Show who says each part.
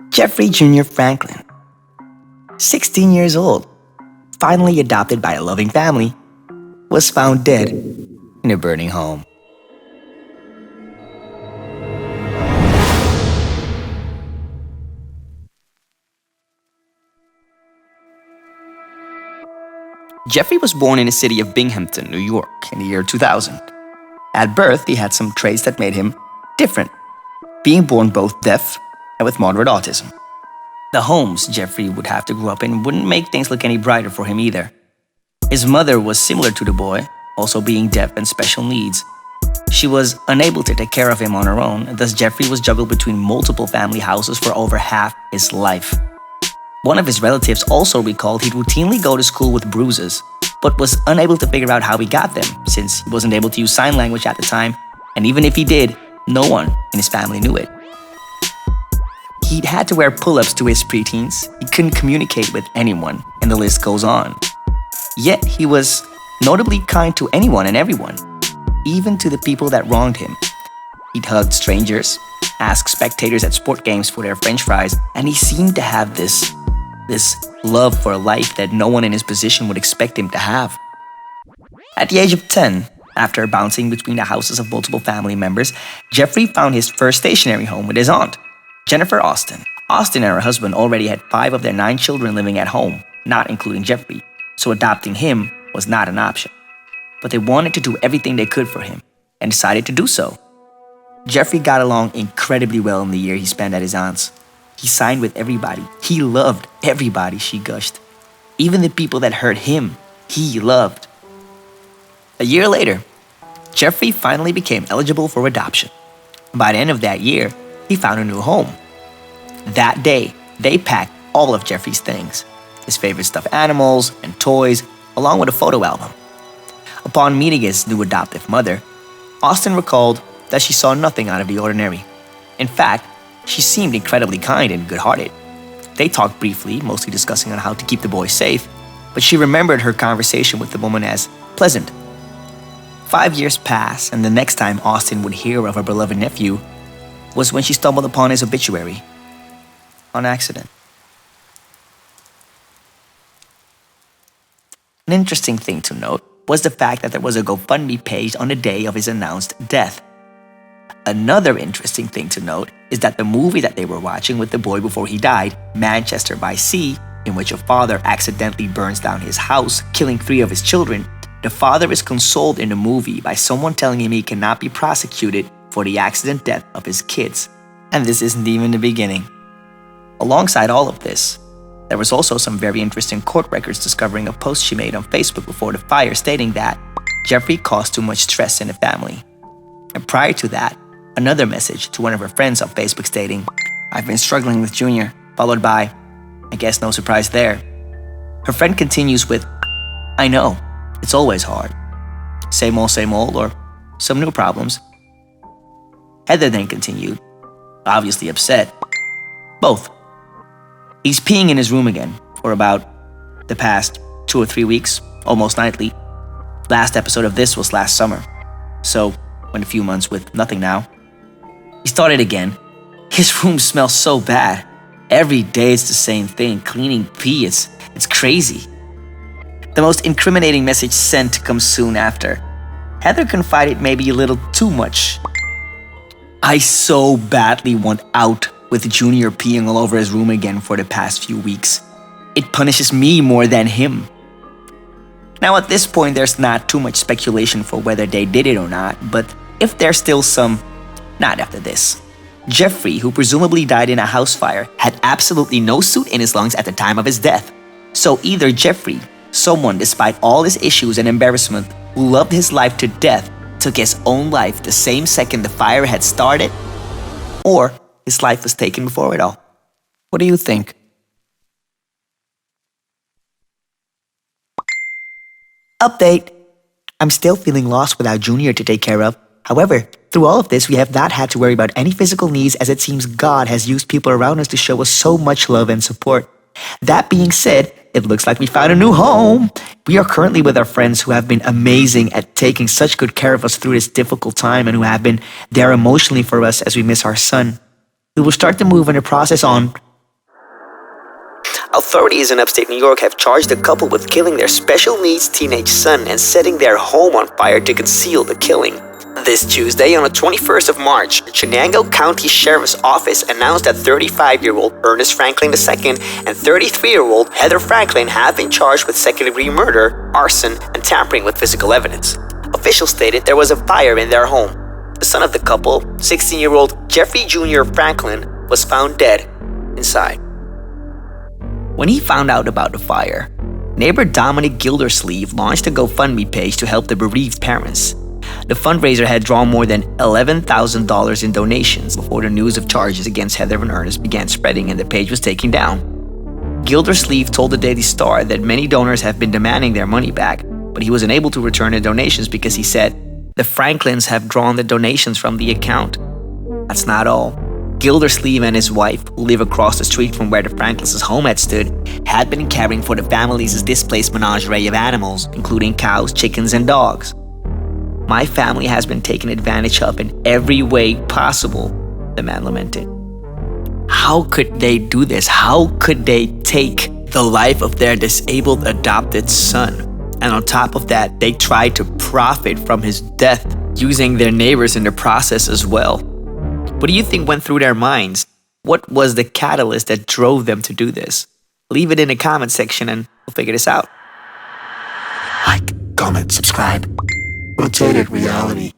Speaker 1: Jeffrey Jr. Franklin, 16 years old, finally adopted by a loving family, was found dead in a burning home. Jeffrey was born in the city of Binghamton, New York, in the year 2000. At birth, he had some traits that made him different, being born both deaf and with moderate autism. The homes Jeffrey would have to grow up in wouldn't make things look any brighter for him either. His mother was similar to the boy, also being deaf and special needs. She was unable to take care of him on her own, and thus Jeffrey was juggled between multiple family houses for over half his life. One of his relatives also recalled he'd routinely go to school with bruises, but was unable to figure out how he got them, since he wasn't able to use sign language at the time, and even if he did, no one in his family knew it. He'd had to wear pull-ups to his preteens, he couldn't communicate with anyone, and the list goes on. Yet he was notably kind to anyone and everyone, even to the people that wronged him. He'd hugged strangers, asked spectators at sport games for their french fries, and he seemed to have this love for life that no one in his position would expect him to have. At the age of 10, after bouncing between the houses of multiple family members, Jeffrey found his first stationary home with his aunt, Jennifer Austin. Austin and her husband already had 5 of their 9 children living at home, not including Jeffrey, so adopting him was not an option. But they wanted to do everything they could for him, and decided to do so. Jeffrey got along incredibly well in the year he spent at his aunt's. He signed with everybody. He loved everybody, she gushed. Even the people that hurt him, he loved. A year later, Jeffrey finally became eligible for adoption. By the end of that year, he found a new home. That day, they packed all of Jeffrey's things, his favorite stuffed animals and toys, along with a photo album. Upon meeting his new adoptive mother, Austin recalled that she saw nothing out of the ordinary. In fact, she seemed incredibly kind and good-hearted. They talked briefly, mostly discussing on how to keep the boy safe, but she remembered her conversation with the woman as pleasant. 5 years passed, and the next time Austin would hear of her beloved nephew was when she stumbled upon his obituary on accident. An interesting thing to note was the fact that there was a GoFundMe page on the day of his announced death. Another interesting thing to note is that the movie that they were watching with the boy before he died, Manchester by Sea, in which a father accidentally burns down his house, killing 3 of his children, the father is consoled in the movie by someone telling him he cannot be prosecuted for the accident death of his kids. And this isn't even the beginning. Alongside all of this, there was also some very interesting court records discovering a post she made on Facebook before the fire stating that Jeffrey caused too much stress in the family. And prior to that, another message to one of her friends on Facebook stating, "I've been struggling with Junior," followed by, "I guess no surprise there." Her friend continues with, "I know, it's always hard. Same old, or some new problems." Heather then continued, obviously upset, "Both. He's peeing in his room again for about the past 2 or 3 weeks, almost nightly. Last episode of this was last summer, so went a few months with nothing now. He started again. His room smells so bad. Every day it's the same thing, cleaning pee, it's crazy." The most incriminating message sent comes soon after. Heather confided maybe a little too much. "I so badly want out with Junior peeing all over his room again for the past few weeks. It punishes me more than him." Now at this point, there's not too much speculation for whether they did it or not, but if there's still some, not after this. Jeffrey, who presumably died in a house fire, had absolutely no soot in his lungs at the time of his death. So either Jeffrey, someone despite all his issues and embarrassment, who loved his life to death, took his own life the same second the fire had started, or his life was taken before it all. What do you think? Update. I'm still feeling lost without Junior to take care of. However, through all of this, we have not had to worry about any physical needs, as it seems God has used people around us to show us so much love and support. That being said, it looks like we found a new home. We are currently with our friends who have been amazing at taking such good care of us through this difficult time and who have been there emotionally for us as we miss our son. We will start to move in the process on Authorities in upstate New York have charged the couple with killing their special needs teenage son and setting their home on fire to conceal the killing. This Tuesday, on the 21st of March, the Chenango County Sheriff's Office announced that 35-year-old Ernest Franklin II and 33-year-old Heather Franklin have been charged with second-degree murder, arson, and tampering with physical evidence. Officials stated there was a fire in their home. The son of the couple, 16-year-old Jeffrey Jr. Franklin, was found dead inside. When he found out about the fire, neighbor Dominic Gildersleeve launched a GoFundMe page to help the bereaved parents. The fundraiser had drawn more than $11,000 in donations before the news of charges against Heather and Ernest began spreading and the page was taken down. Gildersleeve told the Daily Star that many donors have been demanding their money back, but he was unable to return the donations because he said, "The Franklins have drawn the donations from the account." That's not all. Gildersleeve and his wife, who live across the street from where the Franklins' home had stood, had been caring for the family's displaced menagerie of animals, including cows, chickens, and dogs. "My family has been taken advantage of in every way possible," the man lamented. How could they do this? How could they take the life of their disabled adopted son? And on top of that, they tried to profit from his death, using their neighbors in the process as well. What do you think went through their minds? What was the catalyst that drove them to do this? Leave it in the comment section and we'll figure this out.
Speaker 2: Like, comment, subscribe. Rotated Reality.